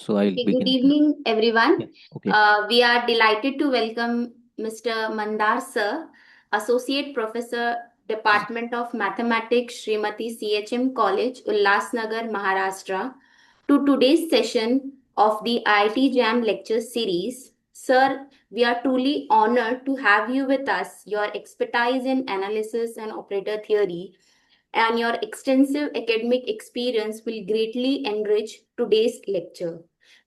So I'll Okay, good begin. evening, everyone. Yeah. Okay. We are delighted to welcome Mr. Mandar Sir, Associate Professor, Department of Mathematics, Srimati CHM College, Ulhasnagar, Maharashtra, to today's session of the IIT Jam lecture series. Sir, we are truly honored to have you with us. Your expertise in analysis and operator theory and your extensive academic experience will greatly enrich today's lecture.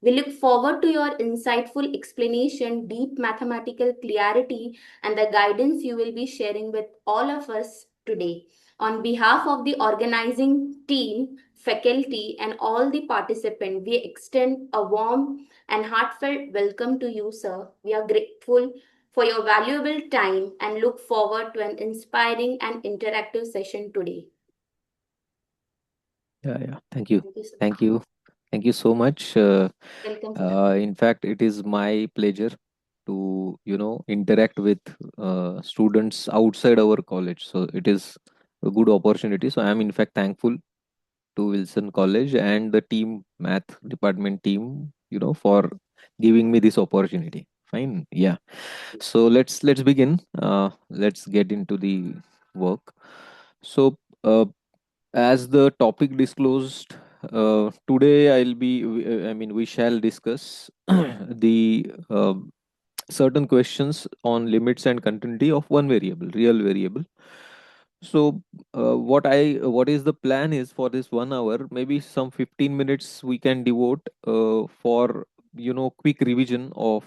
We look forward to your insightful explanation, deep mathematical clarity, and the guidance you will be sharing with all of us today. On behalf of the organizing team, faculty, and all the participants, we extend a warm and heartfelt welcome to you, sir. We are grateful for your valuable time and look forward to an inspiring and interactive session today. Yeah. Yeah. Thank you. Thank you, sir. Thank you. Thank you so much. Welcome, sir. In fact, it is my pleasure to interact with students outside our college. So it is a good opportunity. So I am in fact thankful to Wilson College and the team, math department team, for giving me this opportunity. Fine. Yeah. So let's begin. Let's get into the work. So as the topic disclosed, today I mean, we shall discuss the certain questions on limits and continuity of one variable, real variable. So, what is the plan is for this 1 hour? Maybe some 15 minutes we can devote for quick revision of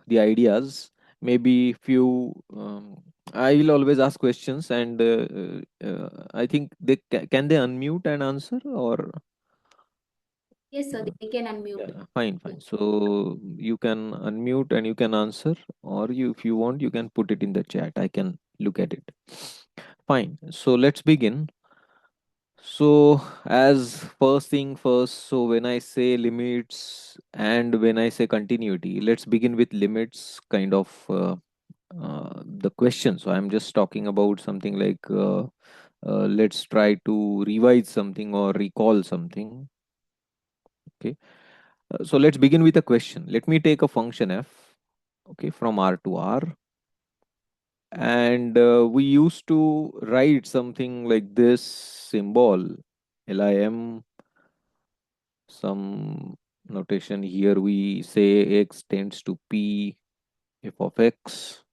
the ideas. Maybe few. I will always ask questions, and I think can they unmute and answer or. Yes, sir, uh, they can unmute. yeah, fine, fine. So you can unmute and you can answer, or if you want, you can put it in the chat. I can look at it. Fine. So let's begin. So, as first thing first, so when I say limits and when I say continuity, let's begin with limits, kind of the question. So, I'm just talking about something like let's try to revise something or recall something. Okay. So, let's begin with a question. Let me take a function f, okay, from R to R. And we used to write something like this symbol, lim, some notation here. We say x tends to p f of x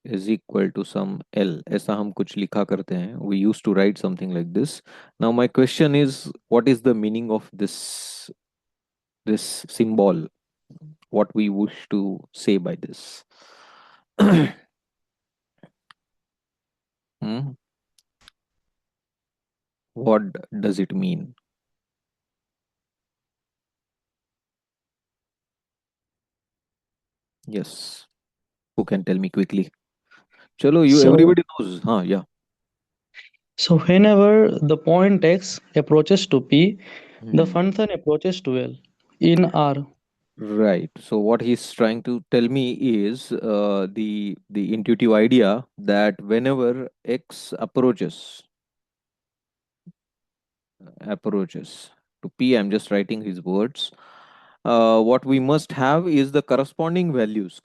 is equal to some l, ऐसा हम कुछ लिखा करते हैं. We used to write something like this. Now my question is, what is the meaning of this symbol? What we wish to say by this? Hmm? What does it mean? Yes, who can tell me quickly? Chalo, you So, everybody knows. Huh, yeah. so whenever the point x approaches to p, the Hmm. function approaches to L in R. Right. So what he's trying to tell me is the intuitive idea that whenever x approaches to p, I'm just writing his words. What we must have is the corresponding values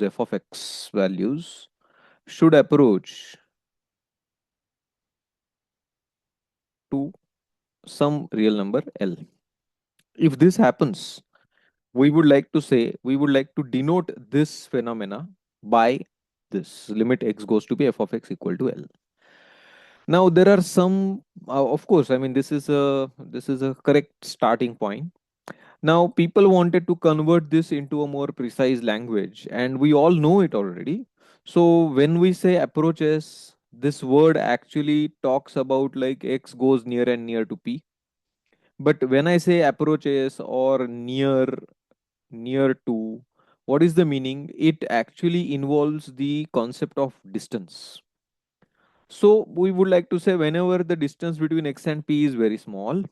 f of x values should approach to some real number L. If this happens, we would like to denote this phenomena by this limit x goes to be f of x equal to L. Now there are some, of course, I mean, this is a correct starting point. Now people wanted to convert this into a more precise language, and we all know it already. So when we say approaches, this word actually talks about like x goes near and near to p. But when I say approaches or near to, what is the meaning? It actually involves the concept of distance. So we would like to say whenever the distance between x and p is very small,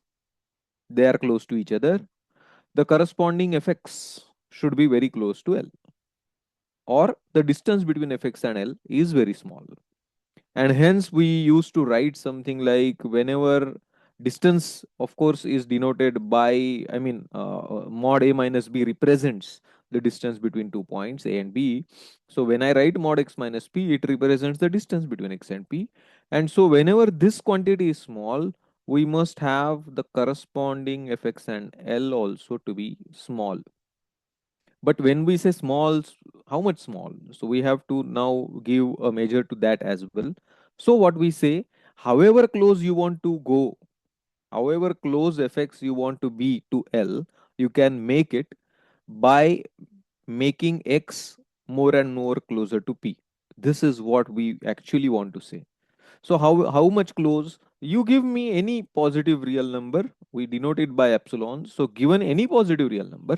they are close to each other, the corresponding fx should be very close to L, or the distance between fx and L is very small. And hence we used to write something like whenever Distance, of course, is denoted by, mod a minus b represents the distance between 2 points a and b. So when I write mod x minus p, it represents the distance between x and p. And so whenever this quantity is small, we must have the corresponding fx and l also to be small. But when we say small, how much small? So we have to now give a measure to that as well. So what we say, however close you want to go, however close fx you want to be to L, you can make it by making x more and more closer to P. This is what we actually want to say. So how much close? You give me any positive real number, we denote it by epsilon. So given any positive real number,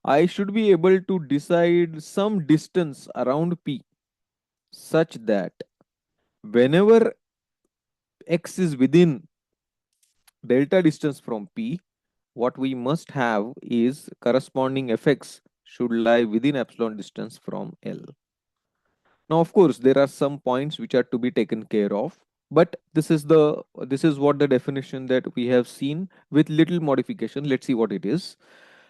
I should be able to decide some distance around P such that whenever x is within delta distance from P, what we must have is corresponding fx should lie within epsilon distance from L. Now, of course, there are some points which are to be taken care of, but this is what the definition that we have seen with little modification. Let's see what it is,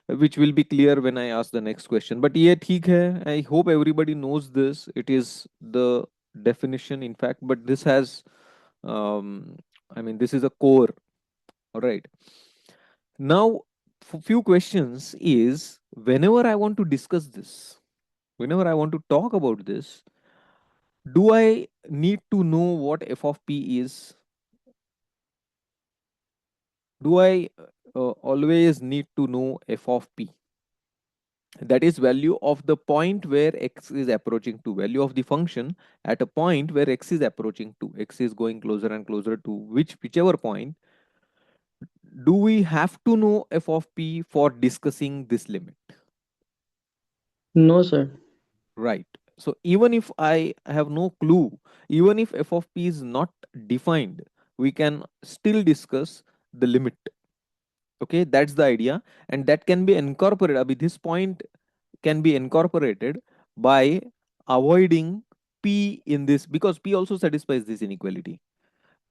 which will be clear when I ask the next question. But yeah, theek hai. I hope everybody knows this. It is the definition, in fact, but this has, um, this is a core. All right. Now, few questions is whenever I want to discuss this, whenever I want to talk about this, do I need to know what f of p is? Do I always need to know f of p? That is value of the point where x is approaching to, value of the function at a point where x is approaching to, x is going closer and closer to whichever point. Do we have to know f of p for discussing this limit? No, sir. Right. So even if I have no clue, even if f of p is not defined, we can still discuss the limit. Okay, that's the idea. And that can be incorporated. This point can be incorporated by avoiding p in this, because p also satisfies this inequality.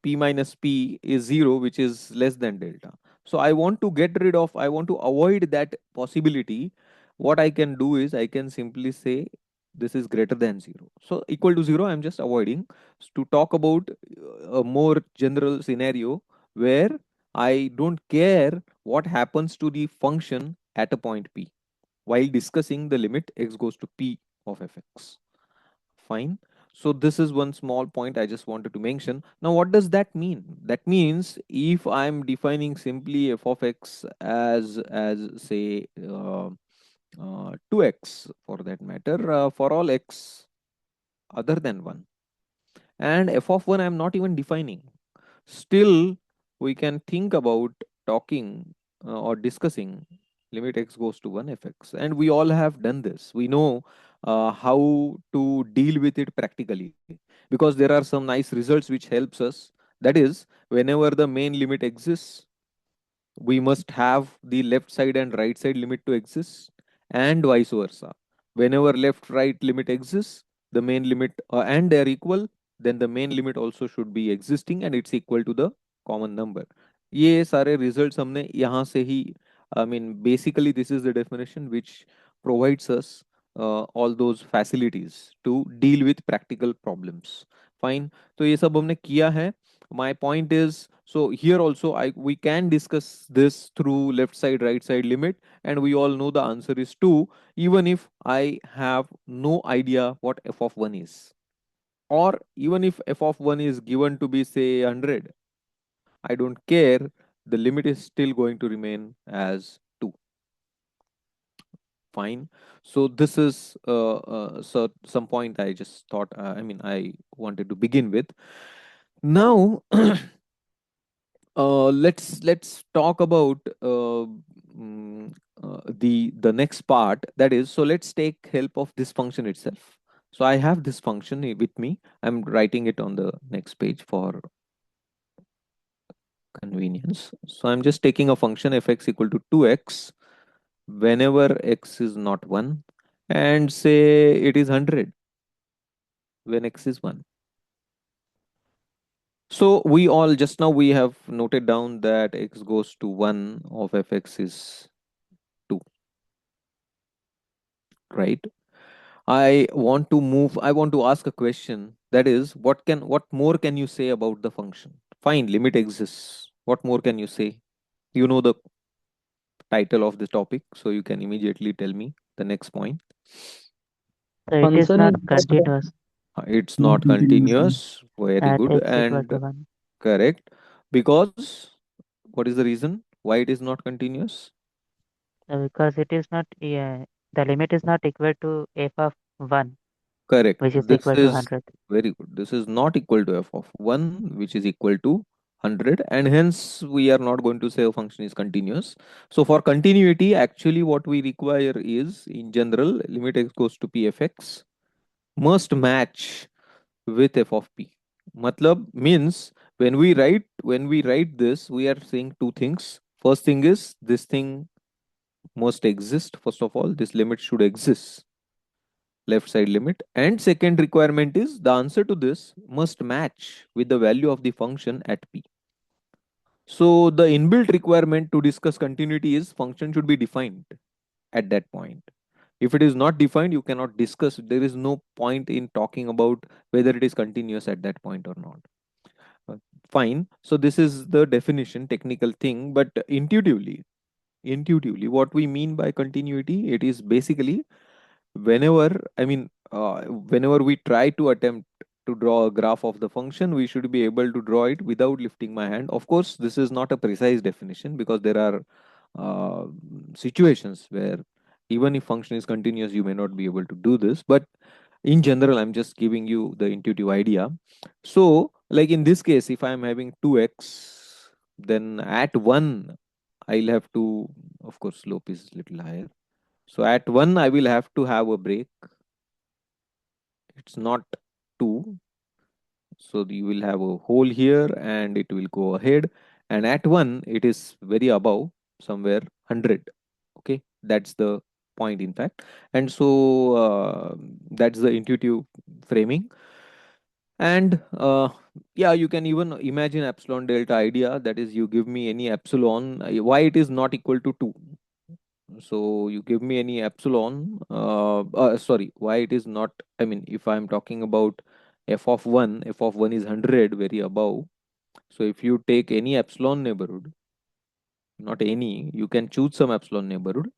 P minus p is 0, which is less than delta. So I want to get rid of, I want to avoid that possibility. What I can do is I can simply say this is greater than 0. So equal to 0, I'm just avoiding to talk about a more general scenario where I don't care what happens to the function at a point p while discussing the limit x goes to p of fx. Fine. So this is one small point I just wanted to mention. Now, what does that mean? That means if I'm defining simply f of x as say 2x for that matter, for all x other than 1, and f of 1 I'm not even defining, still we can think about talking or discussing limit x goes to 1 fx, and we all have done this. We know how to deal with it practically, because there are some nice results which helps us. That is, whenever the main limit exists, we must have the left side and right side limit to exist, and vice versa. Whenever left right limit exists, the main limit and they are equal, then the main limit also should be existing and it's equal to the common number. ये सारे results हमने यहाँ से ही, basically this is the definition which provides us all those facilities to deal with practical problems. Fine. तो ये सब हमने किया है. My point is, so here also we can discuss this through left side right side limit, and we all know the answer is 2, even if I have no idea what f of 1 is, or even if f of 1 is given to be say 100, I don't care, the limit is still going to remain as 2. Fine. So this is so some point I just thought, I wanted to begin with. Now let's talk about the next part, that is, so let's take help of this function itself. So I have this function with me. I'm writing it on the next page for convenience. So I'm just taking a function fx equal to 2x whenever x is not 1, and say it is 100 when x is 1. So we all just now we have noted down that x goes to 1 of fx is 2, right? I want to ask a question, that is, what more can you say about the function? Fine, limit exists. What more can you say? You know the title of this topic, so you can immediately tell me the next point. So it is Function not is just continuous It's not not continuous. continuous. Very at good x equal and to 1. correct. Because what is the reason why it is not continuous? Because it is not, yeah, the limit is not equal to f of 1, Correct. which is This equal to is 100. very good. This is not equal to f of 1, which is equal to 100, and hence we are not going to say a function is continuous. So, for continuity, actually, what we require is, in general, limit x goes to p fx must match with f of p. Matlab means when we write this, we are saying two things. First thing is this thing must exist. First of all, this limit should exist, left side limit, and second requirement is the answer to this must match with the value of the function at p. So the inbuilt requirement to discuss continuity is function should be defined at that point. If it is not defined, you cannot discuss. There is no point in talking about whether it is continuous at that point or not. Uh, Fine. So this is the definition, technical thing, but intuitively, what we mean by continuity, it is basically whenever whenever we try to attempt to draw a graph of the function, we should be able to draw it without lifting my hand. Of course, this is not a precise definition because there are uh, situations where even if function is continuous, you may not be able to do this, but in general, I'm just giving you the intuitive idea. So like in this case, if I'm having 2x, then at 1 I'll have to, of course, slope is little higher, so at 1, I will have to have a break. It's not 2. So you will have a hole here and it will go ahead. And at 1, it is very above, somewhere 100. Okay. That's the point, in fact. And so that's the intuitive framing. And yeah, you can even imagine epsilon delta idea. That is, you give me any epsilon, why it is not equal to 2. So you give me any epsilon, sorry, why it is not, I mean, if I'm talking about f of 1 is 100, very above. So if you take any epsilon neighborhood, not any, you can choose some epsilon neighborhood,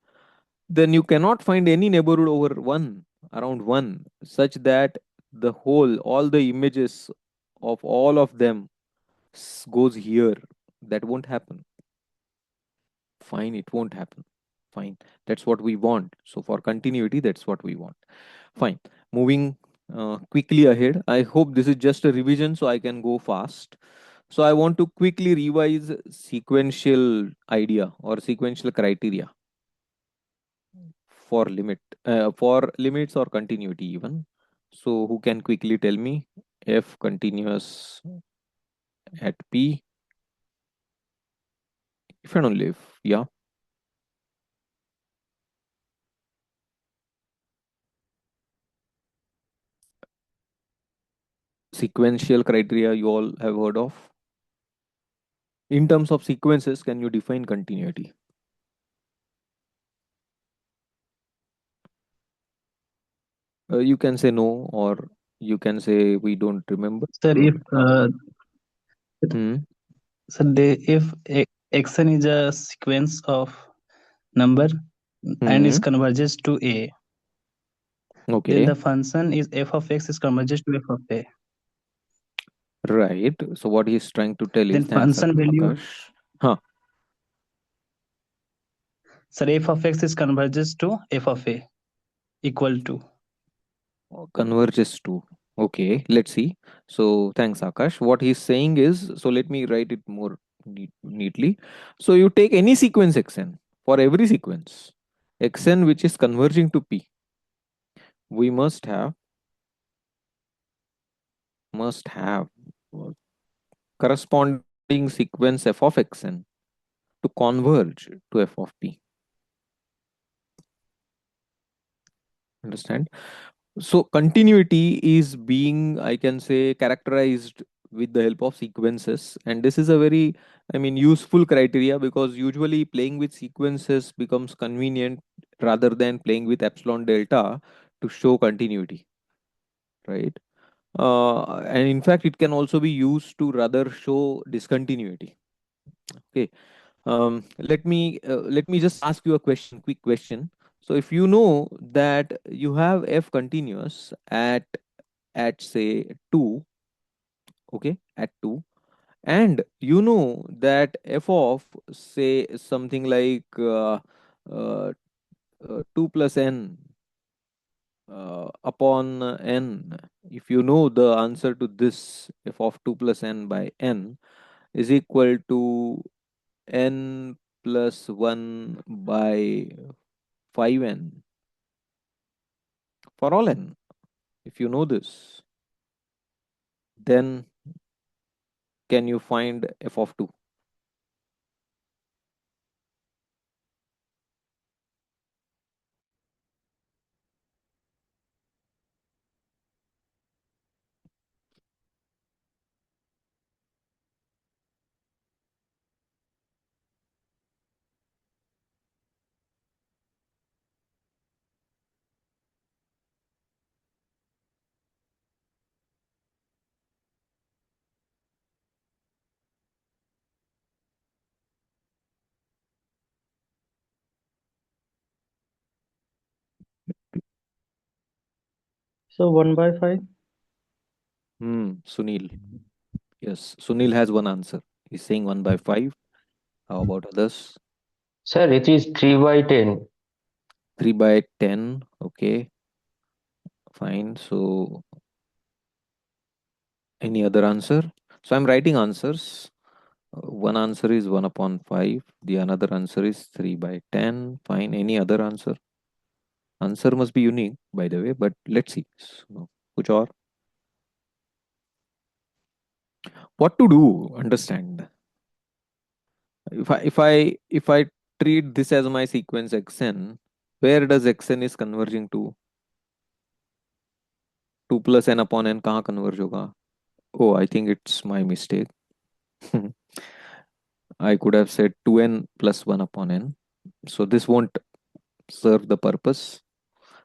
then you cannot find any neighborhood over 1, around 1, such that the whole, all the images of all of them goes here. That won't happen. Fine, it won't happen. Fine, that's what we want. So for continuity, that's what we want. Fine, moving quickly ahead. I hope this is just a revision so I can go fast. So I want to quickly revise sequential idea or sequential criteria for for limits or continuity even. So who can quickly tell me f continuous at p, if and only if, yeah. Sequential criteria you all have heard of. In terms of sequences, can you define continuity? You can say no, or you can say we don't remember. Sir, if Hmm. sir, if xn is a sequence of number and is Hmm. converges to a, then Okay. the function is f of x is converges to f of a. Right. So what he's trying to tell Then is, thanks, function value, Akash. Huh. sir, f of x is converges to f of a equal to. Converges to. Okay. Let's see. So thanks, Akash. What he's saying is, so let me write it more neatly. So you take any sequence xn, for every sequence xn which is converging to p, we must have corresponding sequence f of xn to converge to f of p. Understand? So continuity is being, I can say, characterized with the help of sequences. And this is a very, I mean, useful criteria, because usually playing with sequences becomes convenient rather than playing with epsilon delta to show continuity, right? And in fact, it can also be used to rather show discontinuity. Okay. Let me just ask you a question, quick question. So if you know that you have f continuous at say 2, okay, at 2, and you know that f of say something like uh, 2 plus n upon n, if you know the answer to this, f of 2 plus n by n is equal to n plus 1 by 5n for all n, if you know this, then can you find f of 2? So 1 by 5. Sunil. Yes, Sunil has one answer. He's saying 1 by 5. How about others? Sir, it is 3 by 10. 3 by 10. Okay, fine. So, any other answer? So, I'm writing answers. One answer is 1 upon 5. The another answer is 3 by 10. Fine. Any other answer? Answer must be unique, by the way, but let's see. So, kuch aur? What to do? Understand. If I treat this as my sequence xn, where does xn is converging to? 2 plus n upon n कहाँ converge होगा? Oh, I think it's my mistake. I could have said 2n plus 1 upon n. So this won't serve the purpose.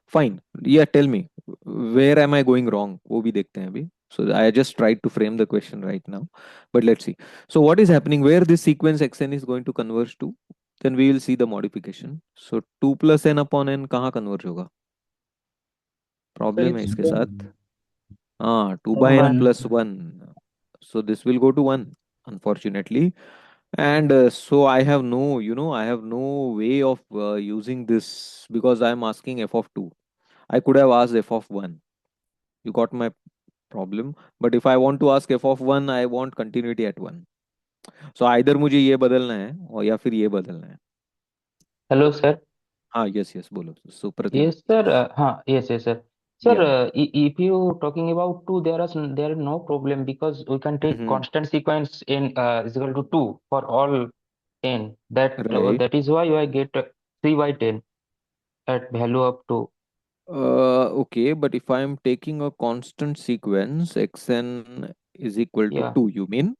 Fine. Yeah, tell me. Where am I going wrong? वो भी देखते हैं अभी. So I just tried to frame the question right now. But let's see. So what is happening? Where this sequence xn is going to converge to? Then we will see the modification. So 2 plus n upon n कहाँ converge होगा? Sir, Problem है it's इसके 1. साथ. Ah, 2 by n 1. plus 1. So this will go to 1, unfortunately. And so I have no, I have no way of using this, because I am asking f of 2. I could have asked f of 1. You got my problem. But if I want to ask f of 1, I want continuity at 1. So either मुझे ये बदलना है और या फिर ये बदलना है. Hello, sir. हाँ, yes, yes, बोलो. Supratim. Yes, sir. Yes, yes, sir. Sir, Yeah. if you talking about two, there is no problem because we can take Hmm. constant sequence in is equal to 2 for all n. Right. That is why I get 3 by 10 at value of 2. Okay, but if I am taking a constant sequence, xn is equal to Yeah. 2, you mean,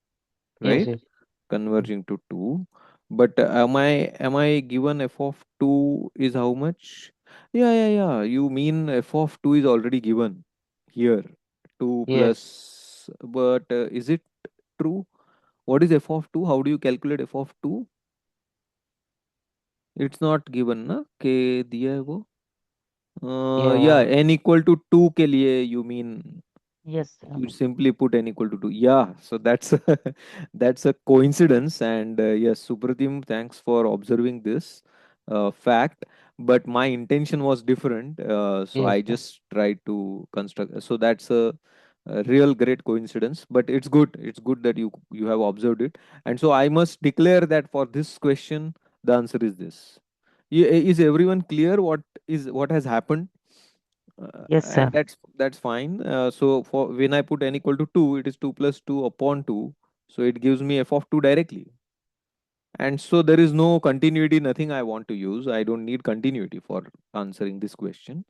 Yes, right? yes. Converging to 2. But am I given f of 2 is how much? Yeah, yeah, yeah. You mean f of 2 is already given here. 2 Yes. plus, but is it true? What is f of 2? How do you calculate f of 2? It's not given, na? के दिया है वो. Yeah, Yeah. n equal to 2 के लिए you mean Yes, you simply put n equal to 2. Yeah, so that's that's a coincidence. And yes, Supratim, thanks for observing this fact. But my intention was different. So Yes, I sir. just tried to construct. So that's a real great coincidence. But it's good. It's good that you have observed it. And so I must declare that for this question, the answer is this. Is everyone clear what has happened? yes, And sir. that's fine. So for when I put n equal to 2, it is 2 plus 2 upon 2. So it gives me f of 2 directly. And so there is no continuity, nothing I want to use. I don't need continuity for answering this question.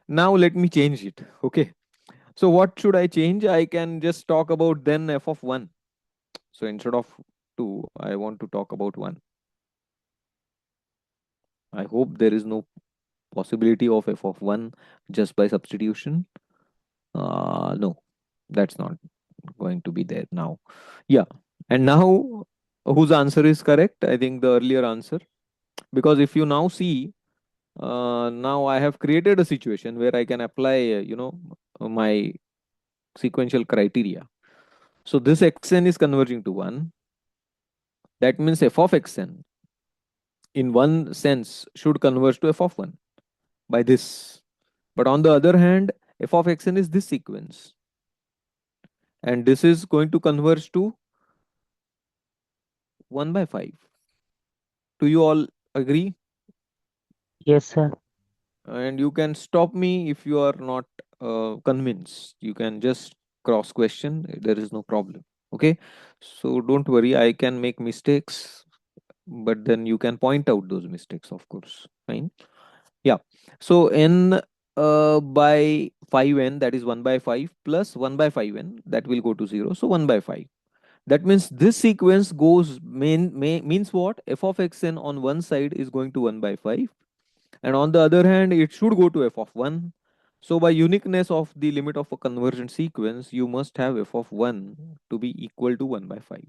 Now let me change it. Okay. So what should I change? I can just talk about then f of 1. So instead of 2, I want to talk about 1. I hope there is no possibility of f of 1 just by substitution. No, that's not going to be there now. Yeah. And now, whose answer is correct? I think the earlier answer. Because if you now see, now I have created a situation where I can apply, my sequential criteria. So this xn is converging to 1. That means f of xn, in one sense, should converge to f of 1 by this. But on the other hand, f of xn is this sequence. And this is going to converge to 1 by 5. Do you all agree? Yes, sir. And you can stop me if you are not convinced. You can just cross question. There is no problem. Okay. So don't worry. I can make mistakes, but then you can point out those mistakes, of course. Fine. Yeah. So n by 5n, that is 1 by 5 plus 1 by 5n, that will go to 0. So 1 by 5. That means this sequence means what? F of xn on one side is going to 1 by 5, and on the other hand it should go to f of 1. So by uniqueness of the limit of a convergent sequence, you must have f of 1 to be equal to 1 by 5.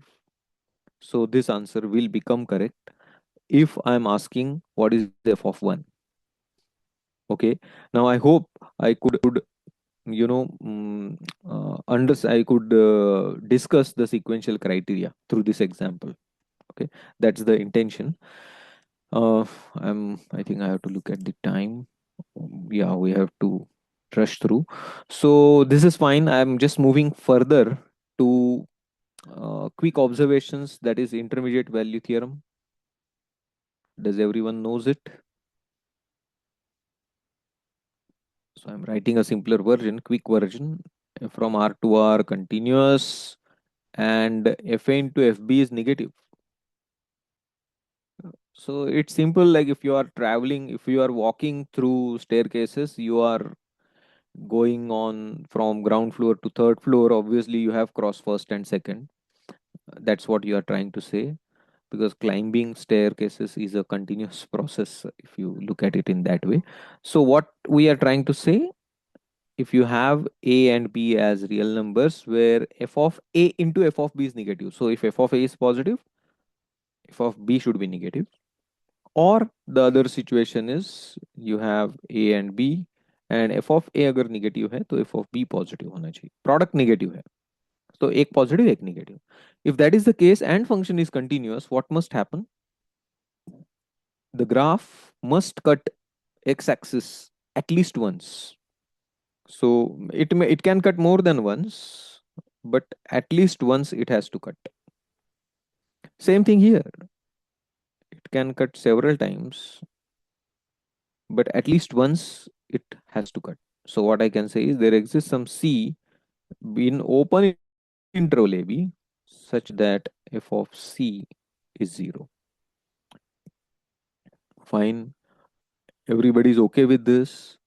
So this answer will become correct if I am asking what is f of 1. Okay. Now I hope I could, I could discuss the sequential criteria through this example. Okay, that's the intention. I think I have to look at the time. Yeah, we have to rush through. So this is fine. I'm just moving further to quick observations. That is intermediate value theorem. Does everyone knows it? So I'm writing a simpler version, quick version. From R to R continuous, and Fa into Fb is negative. So it's simple, like if you are traveling, if you are walking through staircases, you are going on from ground floor to third floor. Obviously, you have cross first and second. That's what you are trying to say, because climbing staircases is a continuous process if you look at it in that way. So, what we are trying to say, if you have a and b as real numbers where f of a into f of b is negative. So, if f of a is positive, f of b should be negative. Or the other situation is you have a and b, and f of a अगर negative है तो f of b positive होना चाहिए. Product negative है, तो एक positive एक negative. If that is the case and function is continuous, what must happen? The graph must cut x-axis at least once. So it can cut more than once, but at least once it has to cut. Same thing here. It can cut several times, but at least once it has to cut. So what I can say is there exists some C in open interval AB such that f of C is 0. Fine. Everybody's okay with this?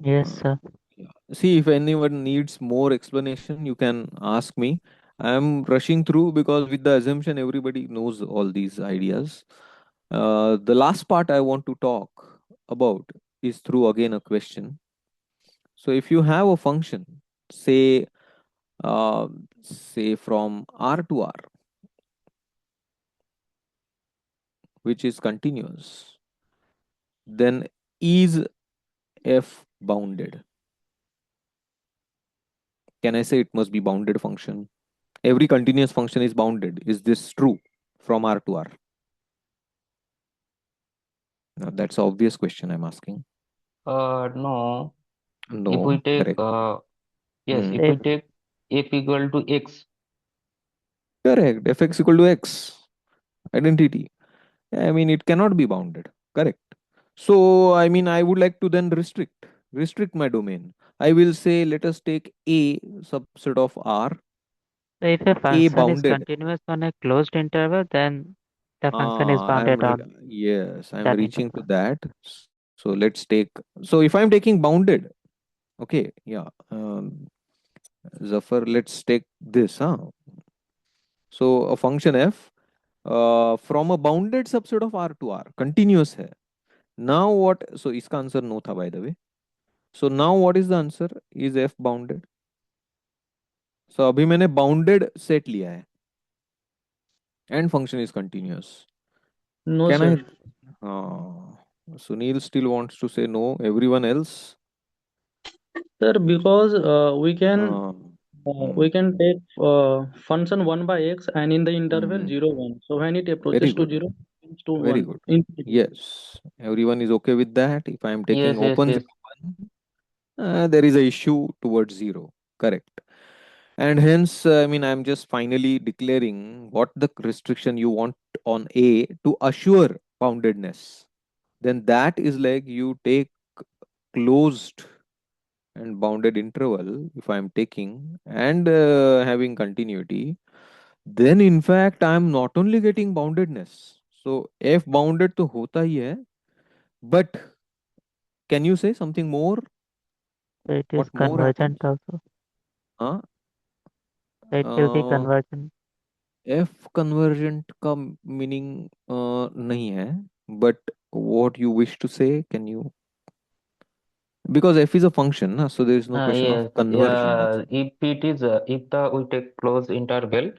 Yes, Uh, sir. yeah. See, if anyone needs more explanation, you can ask me. I'm rushing through because with the assumption everybody knows all these ideas. The last part I want to talk about is through again a question. So if you have a function, say, say from R to R, which is continuous, then is f bounded? Can I say it must be bounded function? Every continuous function is bounded. Is this true from R to R? Now, that's an obvious question I'm asking. No. If we No, take correct. yes, if Hmm. we If take f equal to x, Correct. Fx equal to x. Identity. I mean, it cannot be bounded. Correct. So, I mean, I would like to then restrict my domain. I will say, let us take a subset of R, if a a function is bounded. continuous on a closed interval, then the function is I'm bounded on yes, I'm that reaching to interval. that. So let's take. So if I'm taking bounded, Okay, yeah. Zafar, let's take this. Huh? So a function f from a bounded subset of R to R continuous है. Now what? So इसका answer no था by the way. So now what is the answer? Is f bounded? So अभी मैंने bounded set लिया है and function is continuous. No, Can sir. I? Uh, Sunil still wants to say no. Everyone else? Sir, because Uh, we hmm, can take function 1 by x and in the interval hmm. 0 1. So when it Very approaches to good. 0, it goes to Very 1 good. infinity. Yes. Everyone is okay with that. If I am taking Yes, yes, open yes. 0, 1, there is a issue towards 0. Correct. And hence, I mean, I'm just finally declaring what the restriction you want on A to assure boundedness. Then that is like you take closed and bounded interval, if I'm taking and having continuity, then in fact I'm not only getting boundedness. So F bounded to hota hi hai, but can you say something more? So it is What more happens? convergent also. Huh? It will be Uh, convergent. F convergent का meaning नहीं है, but what you wish to say, can you? Because F is a function, na, so there is no question of Yes, conversion. if it is if the we take close interval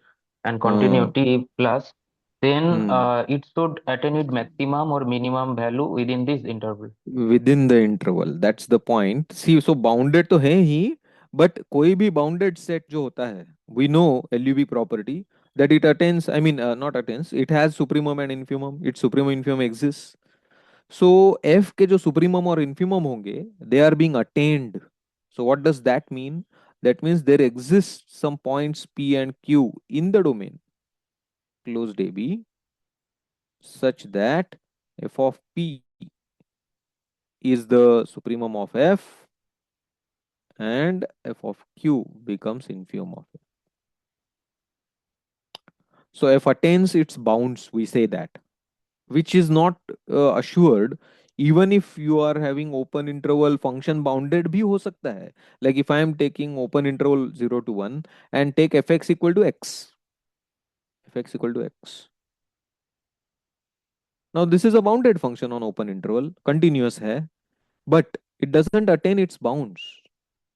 and Uh, continuity plus, then hmm. it should attain its maximum or minimum value within this interval. Within the interval, that's the point. See, so bounded तो है ही, but कोई भी bounded set जो होता है, we know LUV property that it attains, I mean not attains, it has supremum and infimum, its supremum infimum exists. So F के जो supremum और infimum होंगे, they are being attained. So what does that mean? That means there exists some points P and Q in the domain closed AB such that f of P is the supremum of F and f of q becomes infimum of f. So f attains its bounds, we say that, which is not assured even if you are having open interval function bounded bhi ho sakta hai. Like if I am taking open interval 0 to 1 and take fx equal to x, fx equal to x. Now this is a bounded function on open interval, continuous hai, but it doesn't attain its bounds.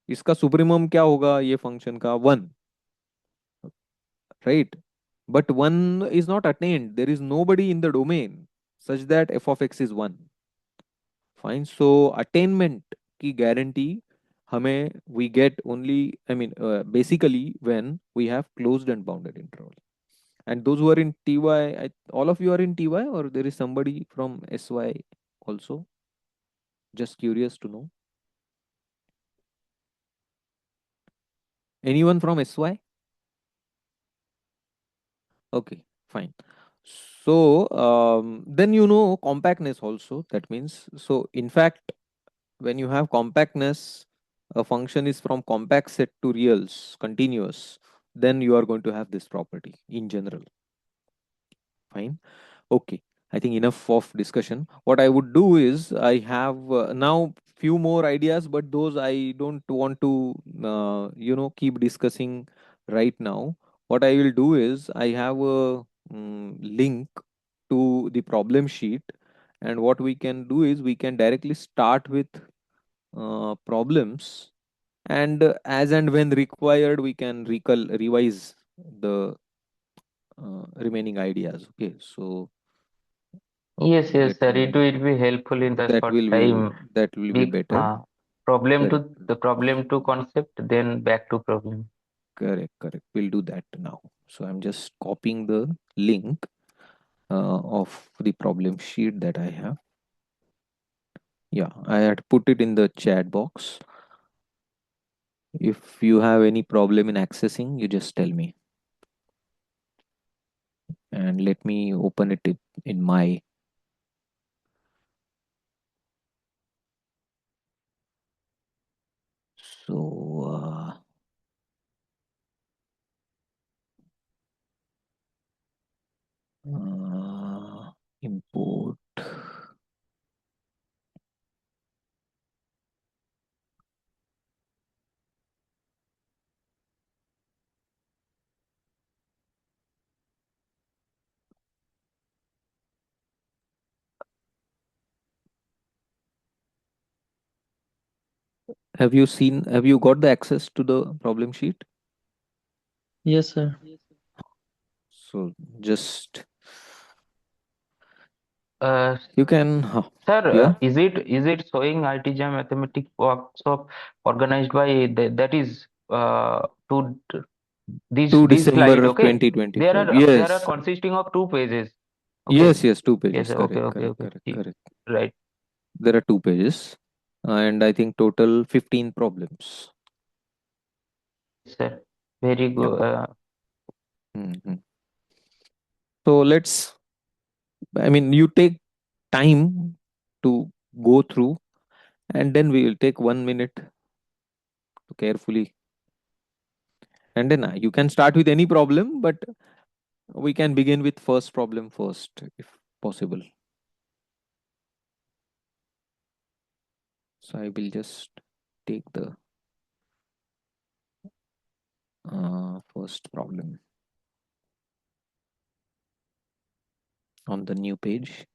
इसका supremum क्या होगा ये function का 1, right? But 1 is not attained. There is nobody in the domain such that f of x is 1. Fine. So attainment की guarantee हमें we get only, I mean, basically when we have closed and bounded interval. And those who are in TY, all of you are in TY, or there is somebody from SY also? Just curious to know. Anyone from SY? Okay, fine. So then you know compactness also. That means, so in fact, when you have compactness, a function is from compact set to reals, continuous, then you are going to have this property in general. Fine. Okay. I think enough of discussion. What I would do is I have now few more ideas, but those I don't want to keep discussing right now. What I will do is I have a link to the problem sheet, and what we can do is we can directly start with problems, and as and when required we can revise the remaining ideas. Okay, so Yes, yes, let sir. It me, will be helpful in the that short will be time. that will be Big better. Correct, problem to concept, then back to problem. correct, we'll do that now. So I'm just copying the link of the problem sheet that I have. Yeah, I had put it in the chat box. If you have any problem in accessing, you just tell me, and let me open it in my. So import. Have you got the access to the problem sheet? Yes, sir. So just Uh, you can, Sir, yeah, is it showing ITGM mathematics workshop organized by that is to this 2 this slide, December okay? There 2025. are there are Yes, consisting of two pages, okay? yes, yes, two Yes, pages. sir, okay, Correct, okay, correct, okay. correct, correct. Right. There are two pages, and I think total 15 problems. Yes, sir. Very Yep. good. Mhm. So I mean, you take time to go through, and then we will take 1 minute to carefully, and then you can start with any problem, but we can begin with first problem first, if possible. So I will just take the first problem on the new page.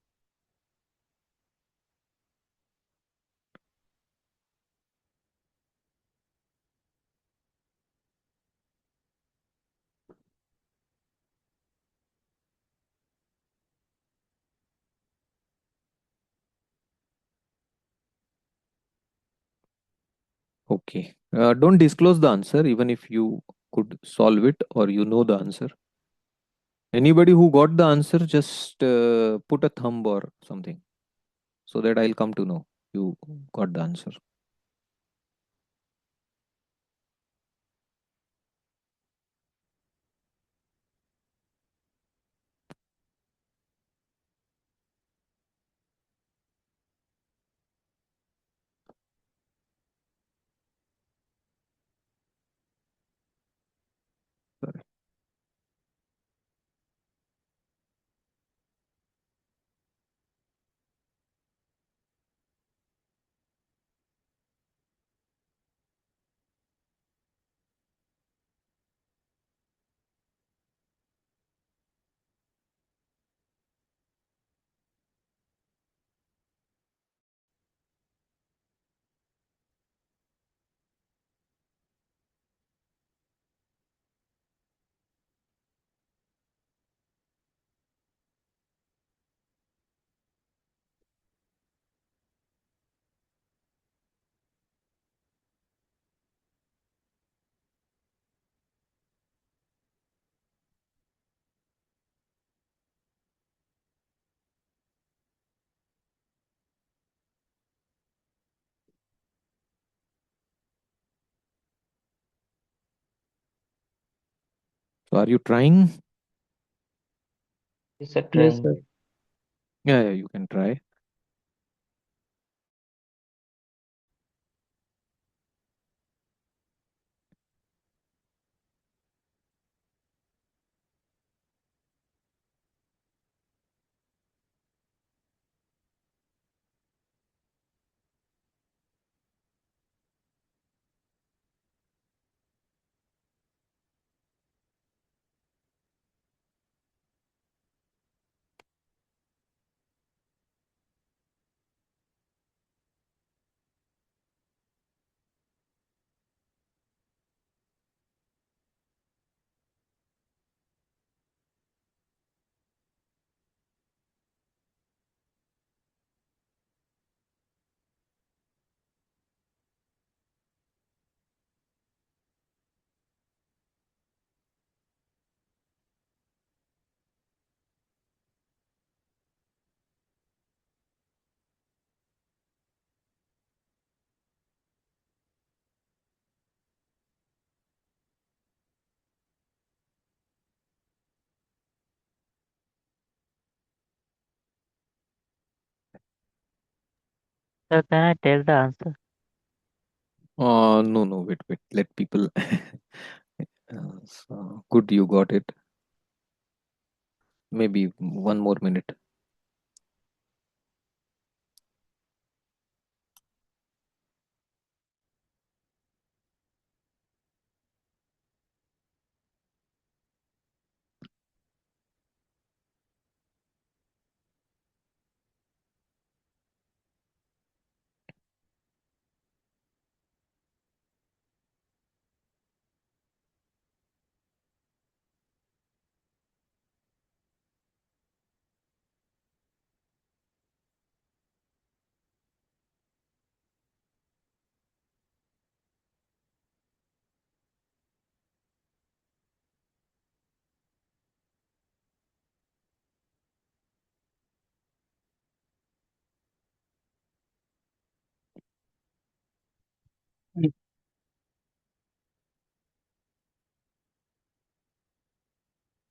Okay. Don't disclose the answer, even if you could solve it or you know the answer. Anybody who got the answer, just put a thumb or something so that I'll come to know you got the answer. Correct. So are you trying? Yes, sir, Yes, trying. sir. Yeah, yeah, you can try. Sir, can I tell the answer? No, no, wait, wait. Let people. So good, you got it. Maybe one more minute.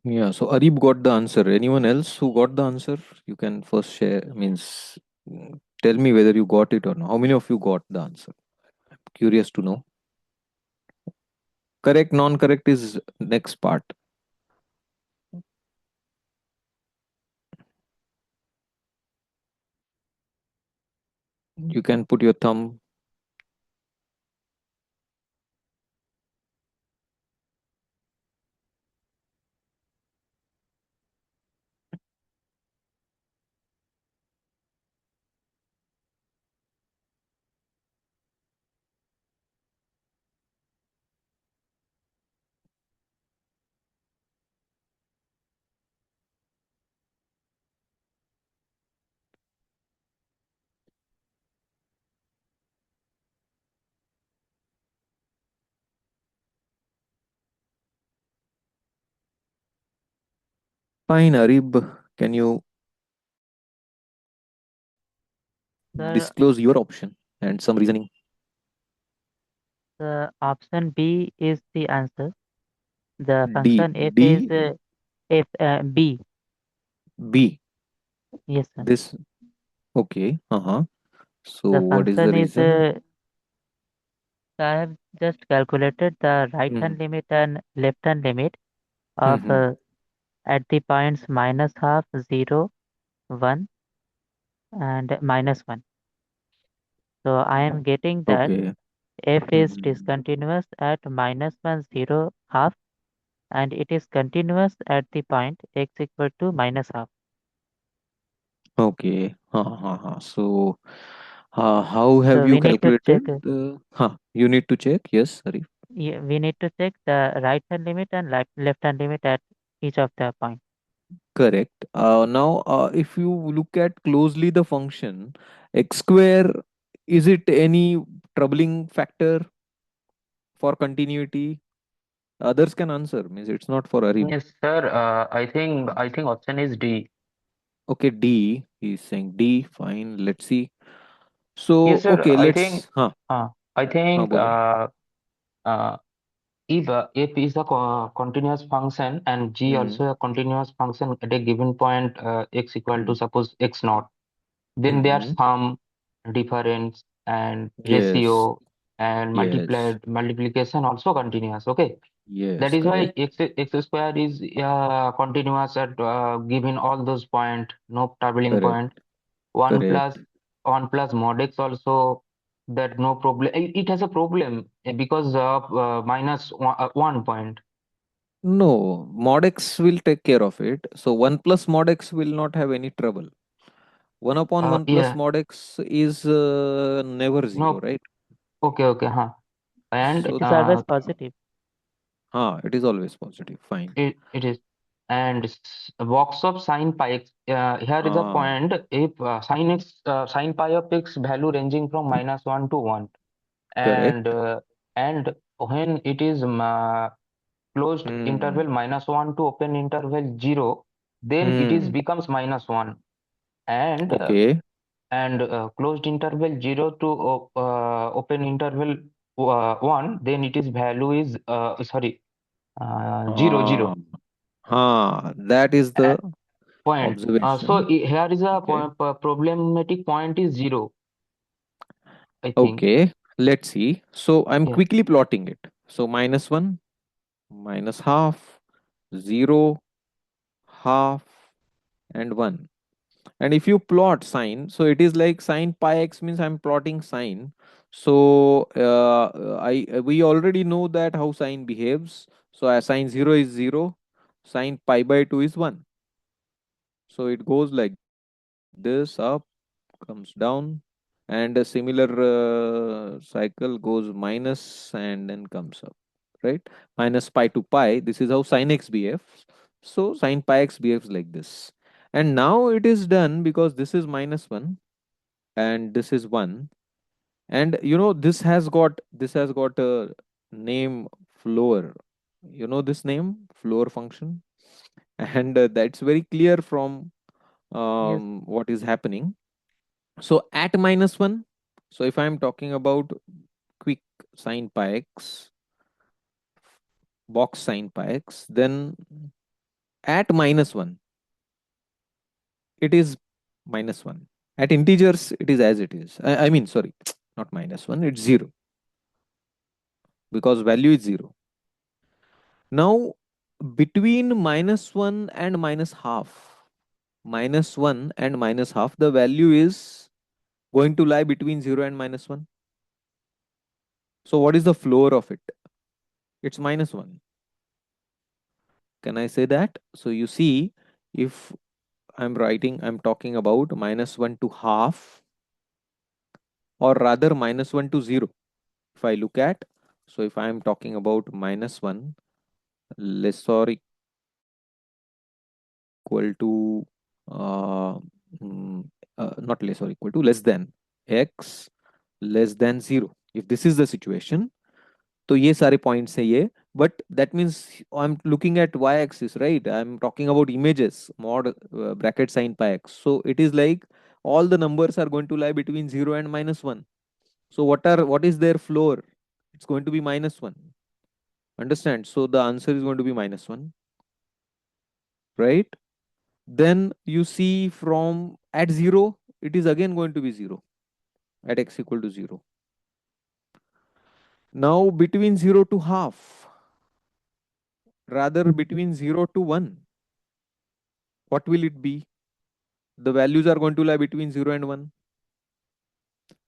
Yeah, so Arib got the answer. Anyone else who got the answer? You can first share, means tell me whether you got it or not. How many of you got the answer? Curious to know. Correct, non-correct is next part. You can put your thumb. Fine, Arib. Can you Sir, disclose your option and some reasoning? the option B is the answer. The D. function f is D. f b. B. Yes, sir. This. Okay. Uh-huh. So The what is the function is reason? I have just calculated the right Hmm. hand limit and left hand limit of Hmm. at the points minus half, 0, 1, and minus 1. So I am getting that Okay. f is Hmm. discontinuous at minus 1, 0, half, and it is continuous at the point x equal to minus half. Okay. So, how have So you we need to check. calculated? You need to check. Yes, Arif. We need to check the right hand limit and left hand limit at each of the points. Correct. Now, if you look at closely the function x square, is it any troubling factor for continuity? Others can answer. Means it's not for Arif. Yes, sir. I think option is D. Okay, D. He's saying D. Fine. Let's see. So, Yes, sir. okay, I think let's. Huh. I think Bolo. uh, if f is a continuous function and g Hmm. also a continuous function at a given point x equal to Hmm. suppose x naught, then their Hmm. sum, difference, and Yes. ratio and Yes. multiplication also continuous. Okay, that Yes. is why Correct. x square is continuous at given all those point, no traveling Correct. point. 1 plus Correct. 1 plus mod x also, that no problem. It has a problem because of minus 1 point. No, mod x will take care of it. So 1 plus mod x will not have any trouble. 1 upon 1 plus Yeah, mod x is never zero, no, right? okay, okay, huh. And So, It is always positive. it is always positive. Fine. it is. And box of sine pi x, here is a Ah, point. If sine pi of x value ranging from minus 1 to 1, and correct. uh, and when it is closed Hmm. interval minus 1 to open interval 0, then it is Hmm. becomes minus 1. And Okay. closed interval 0 to open interval 1, then it is value is sorry, 0 Ah, 0 that is the point. So observation. here is a Okay. problematic point is 0, I think. Okay. Let's see. So I'm Yeah. quickly plotting it. So minus 1, minus half, 0, half, and 1. And if you plot sine, so it is like sine pi x means I'm plotting sine. So I we already know that how sine behaves. So sine 0 is 0, sine pi by 2 is 1. So it goes like this, up, comes down, and a similar cycle goes minus and then comes up, right? Minus pi to pi. This is how sine x behaves. So sine pi x behaves like this. And now it is done because this is minus 1 and this is 1. And this has got a name, floor. You know this name, floor function, and that's very clear from Yes. what is happening. So at minus 1, so if I'm talking about quick sine pi x, box sine pi x, then At -1, it is -1. At integers, it is as it is. I mean, sorry, not -1, it's 0 because value is 0. Now, between -1 and minus half, -1 and minus half, the value is going to lie between 0 and -1. So, what is the floor of it? It's -1. Can I say that? So, you see, if I'm talking about -1 to half, or rather -1 to 0. If I look at, so if I am talking about -1 less or equal to, uh, mm, not less or equal to, less than x less than 0. If this is the situation, तो ये सारे points है ये, but that means I'm looking at y axis, right? I'm talking about images mod bracket sin pi x. So it is like all the numbers are going to lie between 0 and -1. So what is their floor? It's going to be -1. Understand? So the answer is going to be -1, right? Then you see from at 0, it is again going to be 0 at x equal to 0. Now between 0 to half, rather between 0 to 1, what will it be? The values are going to lie between 0 and 1.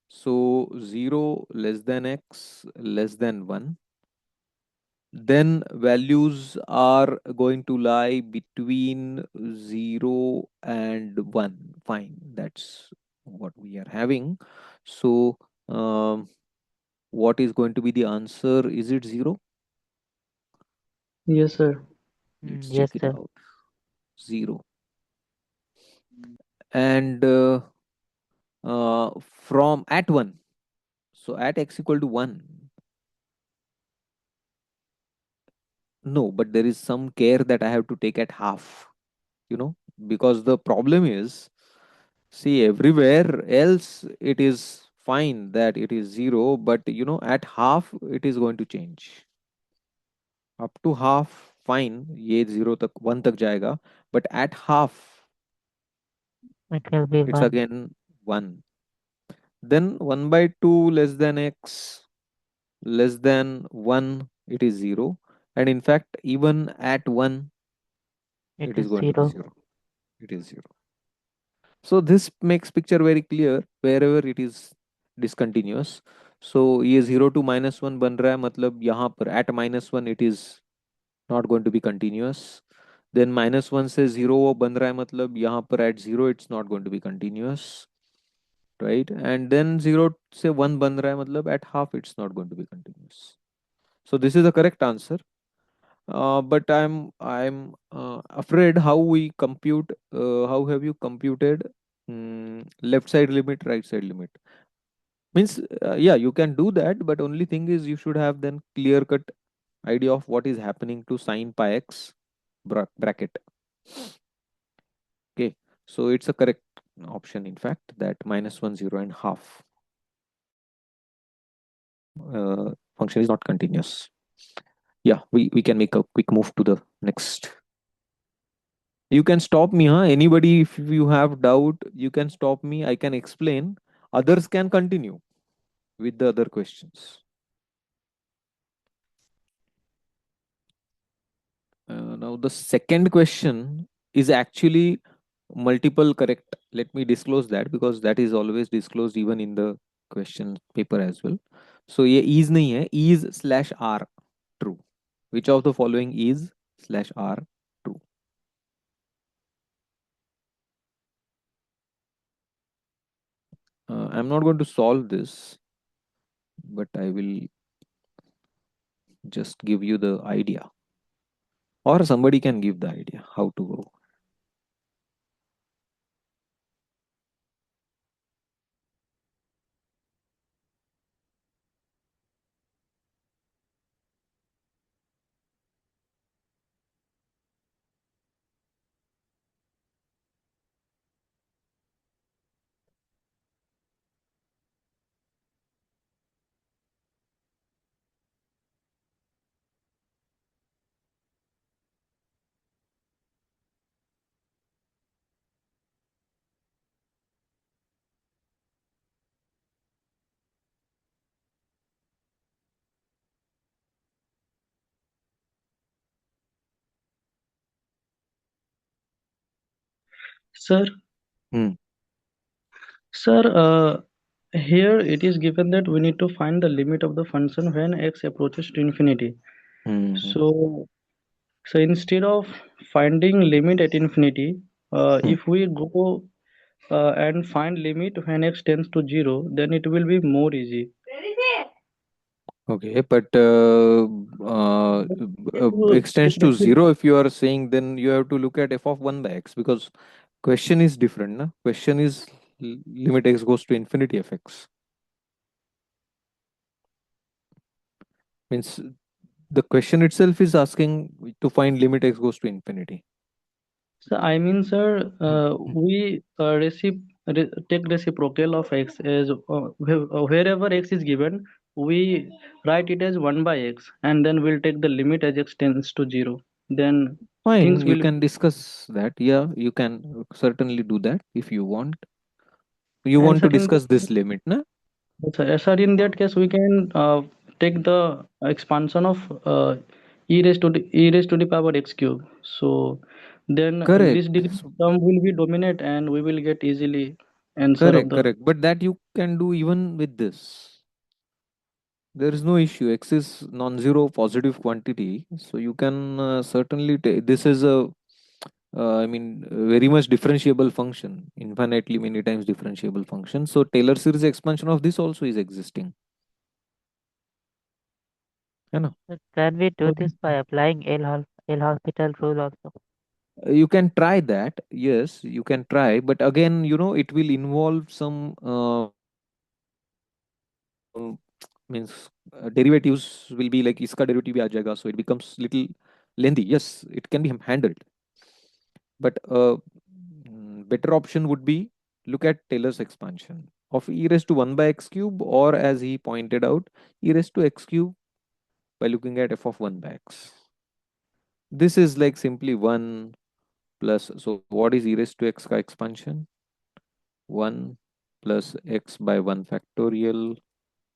So 0 less than x less than 1. Then values are going to lie between 0 and 1. Fine, that's what we are having. So, what is going to be the answer? Is it 0? Yes, sir. Let's Yes, check it sir. out. 0. And from at 1. So, at x equal to 1. No, but there is some care that I have to take at half, because the problem is, see, everywhere else it is fine that it is 0, but at half it is going to change. Up to half, fine, ये 0 तक 1 तक जाएगा, but at half It will be it's 1. again 1. Then 1 by 2 less than x less than 1, it is 0. And in fact, even at 1, It it is is going to be 0. 0. It is 0. So this makes picture very clear wherever it is discontinuous. So ये 0 to -1 बन रहा है, मतलब यहाँ पर at -1 it is not going to be continuous. Then -1 से 0 वो बन रहा है, मतलब यहाँ पर at 0 it's not going to be continuous, right? And then 0 से 1 बन रहा है, मतलब at half it's not going to be continuous. So this is the correct answer. But I'm afraid how we compute. How have you computed left side limit, right side limit? Means, yeah, you can do that, but only thing is you should have then clear cut idea of what is happening to sin pi x bracket. Okay, so it's a correct option, in fact, that -1, 0, and half function is not continuous. Yeah, we can make a quick move to the next. You can stop me, huh? Anybody, if you have doubt, you can stop me. I can explain. Others can continue with the other questions. Now, the second question is actually multiple correct. Let me disclose that because that is always disclosed even in the question paper as well. So, ये is नहीं है, is/r true. Which of the following is/r true? I'm not going to solve this, but I will just give you the idea, or somebody can give the idea how to go. Sir, Hmm. sir, here it is given that we need to find the limit of the function when x approaches to infinity. Hmm. So, so instead of finding limit at infinity, Hmm. if we go and find limit when x tends to 0, then it will be more easy. Okay, but But to extends take to the zero. If you are saying, then you have to look at f of 1 by x, because question is different. Na? Question is limit x goes to infinity f x. Means the question itself is asking to find limit x goes to infinity. So I mean, sir, Hmm. we take reciprocal of x as wherever x is given, we write it as 1 by x, and then we'll take the limit as x tends to 0. Then things Fine, you will can discuss that. Yeah, you can certainly do that if you want. You and want sir, to discuss this limit, na? sir, in that case, we can take the expansion of e raised to the power x cube. So then Correct. this degree So, term will be dominate, and we will get easily answer of correct, the. correct. But that you can do even with this. There is no issue. X is non-zero positive quantity, so you can certainly take. This is a, I mean, a very much differentiable function, infinitely many times differentiable function. So Taylor series expansion of this also is existing. है ना? So can we do this by applying L hospital rule also? You can try that. Yes, you can try, but again, it will involve some means derivatives will be like iska derivative bhi aa jayega, so it becomes little lengthy. Yes, it can be handled, but better option would be look at Taylor's expansion of e raised to 1 by x cube, or as he pointed out, e raised to x cube by looking at f of 1 by x. This is like simply 1 plus, so what is e raised to x ka expansion? 1 plus x by 1 factorial,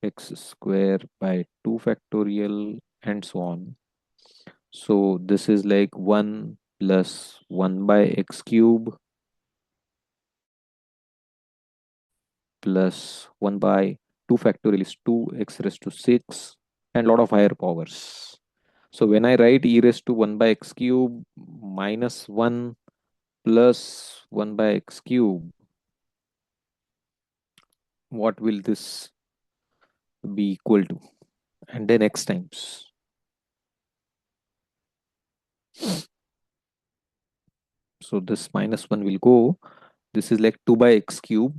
x square by 2 factorial, and so on. So this is like 1 plus 1 by x cube plus 1 by 2 factorial is 2x raised to 6, and lot of higher powers. So when I write e raised to 1 by x cube minus 1 plus 1 by x cube, what will this be equal to? And then x times. So this minus 1 will go. This is like 2 by x cube.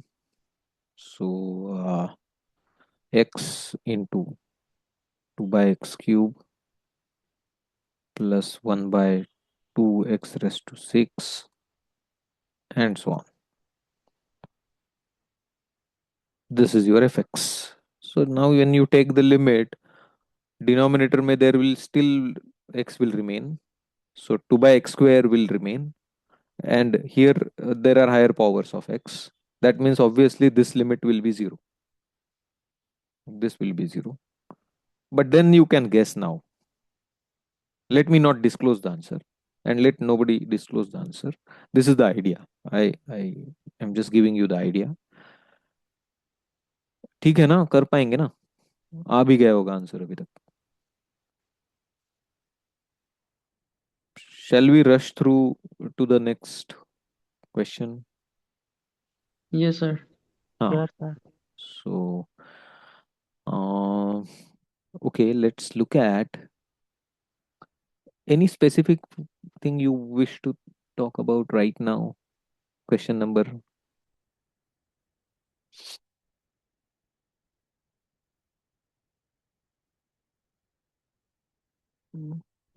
So x into 2 by x cube plus 1 by 2x raised to 6, and so on. This is your fx. So now when you take the limit, denominator may there will still x will remain. So 2 by x square will remain. And here there are higher powers of x. That means obviously this limit will be 0. This will be 0. But then you can guess now. Let me not disclose the answer, and let nobody disclose the answer. This is the idea. I am just giving you the idea. ठीक है ना? कर पाएंगे ना? आ भी गया होगा answer अभी तक. Shall we rush through to the next question? Yes, sir. हाँ. Sure, sir. So, uh, okay, let's look at any specific thing you wish to talk about right now. Question number.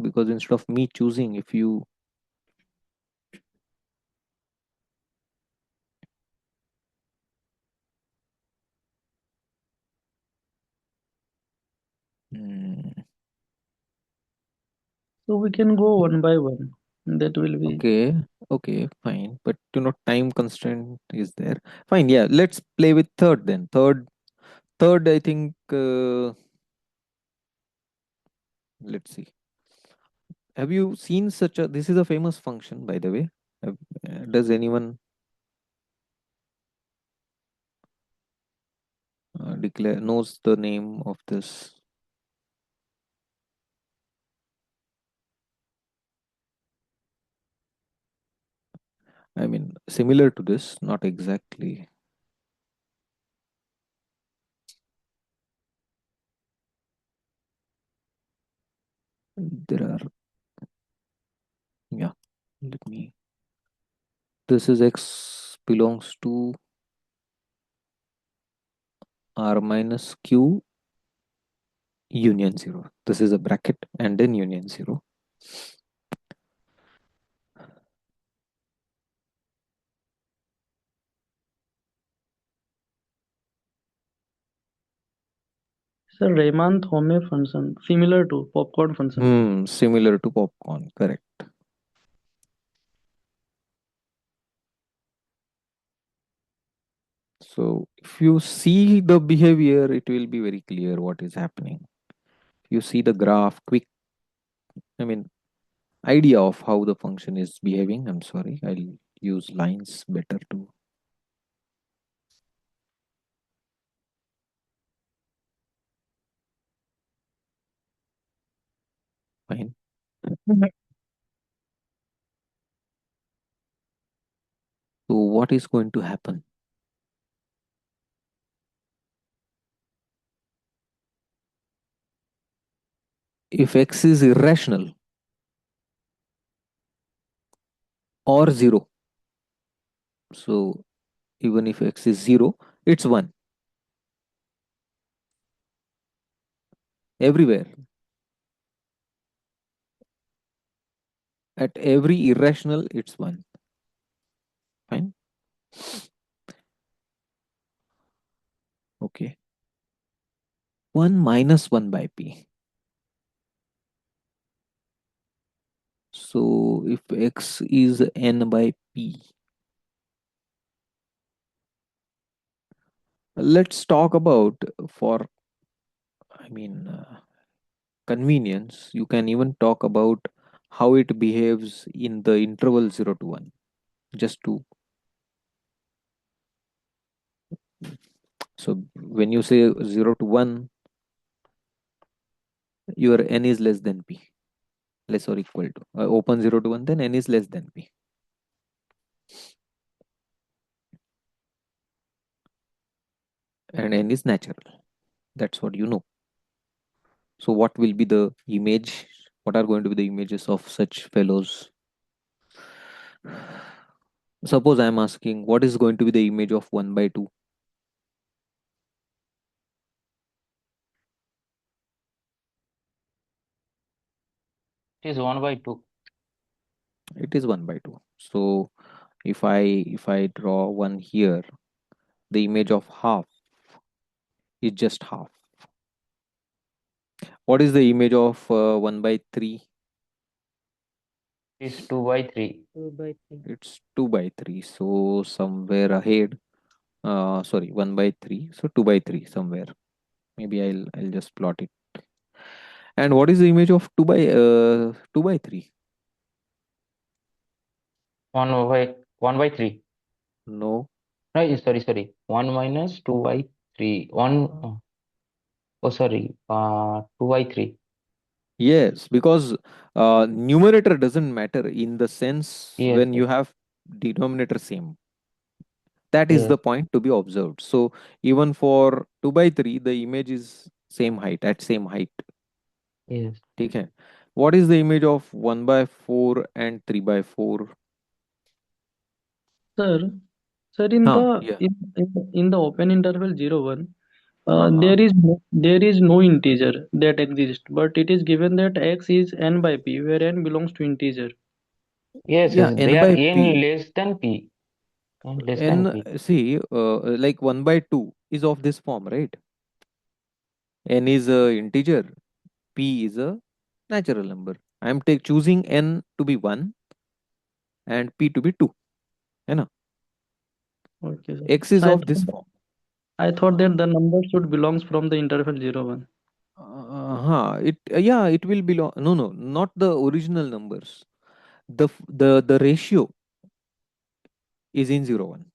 Because instead of me choosing, if you. Hmm, So we can go one by one. That will be. okay, okay, fine. But time constraint is there. Fine, yeah. Let's play with third then. Third. I think. Let's see. Have you seen such a? This is a famous function, by the way. Does anyone? knows the name of this? I mean, similar to this, not exactly. There are, yeah, let me. This is x belongs to r minus q union 0. This is a bracket and then union 0. Sir, Riemann-Thomae function, similar to popcorn function. Similar to popcorn, correct. So if you see the behavior, it will be very clear what is happening. You see the graph, quick, I mean, idea of how the function is behaving. I'm sorry, I'll use lines better to. Fine. So what is going to happen? If x is irrational or 0, so even if x is 0, it's 1 everywhere. At every irrational, it's 1. Fine. Okay. 1 minus 1 by p. So if x is n by p, let's talk about, for, I mean, convenience, you can even talk about how it behaves in the interval 0 to 1. Just to, so when you say 0 to 1, your n is less than p, less or equal to, open 0 to 1, then n is less than p. And n is natural. That's what you know. So what will be the image? What are going to be the images of such fellows? Suppose I am asking, what is going to be the image of 1 by 2? It is 1 by 2. It is 1 by 2. So if I draw one here, the image of half is just half. What is the image of 1 by 3? It is 2 by 3. 2 by 3. It's 2 by 3. So somewhere ahead, sorry, 1 by 3. So 2 by 3 somewhere. Maybe I'll just plot it. And what is the image of 2 by 3? 1 by 3. No. No, sorry. 1 minus 2 by 3. 1. Oh, sorry. 2 by 3. Yes, because numerator doesn't matter in the sense Yes, when yes, you have denominator same. That is yes, the point to be observed. So even for 2 by 3, the image is same height, at same height. yes. Okay. What is the image of 1 by 4 and 3 by 4? Sir, sir, in Huh, the yeah. in the open interval 0, 1, Uh-huh. there is no integer that exists, but it is given that x is n by p, where n belongs to integer. Yes, Yeah, yes. n They are by n p. less than p. N less than N, p. see, like 1 by 2 is of this form, right? N is a integer, p is a natural number. I am choosing n to be 1 and p to be 2. You know, Okay, sir. x is I of this thought form. I thought that the number should belongs from the interval 0, 1. Yeah, it will belong. No, no, not the original numbers. The ratio is in 0 1.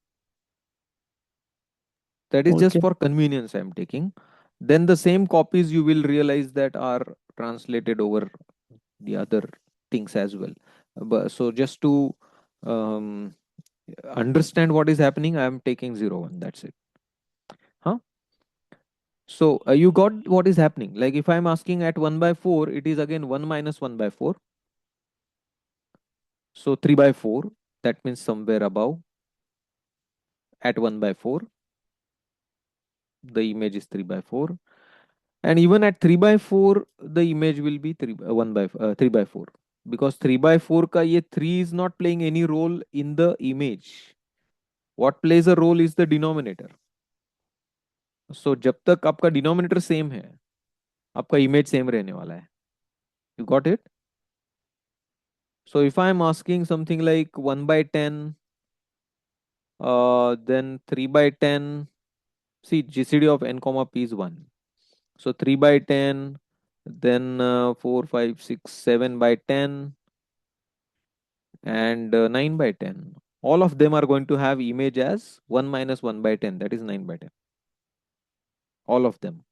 That is just Okay. for convenience I'm taking. Then the same copies you will realize that are translated over the other things as well. But so just to um, understand what is happening, I am taking 0 1. That's it. Huh? So you got what is happening. Like if I'm asking at 1 by 4, it is again 1 minus 1 by 4. So 3 by 4. That means somewhere above at 1 by 4. The image is 3 by 4. And even at 3 by 4, the image will be 3 by 4. Because 3 by 4 ka ye 3 is not playing any role in the image. What plays a role is the denominator. So जब तक आपका denominator same है, आपका image same रहने वाला है. You got it? So if I'm asking something like 1 by 10, then 3 by 10, see GCD of n comma p is 1. So 3 by 10, then 4, 5, 6, 7 by 10, and 9 by 10. All of them are going to have image as 1 minus 1 by 10, that is 9 by 10. All of them.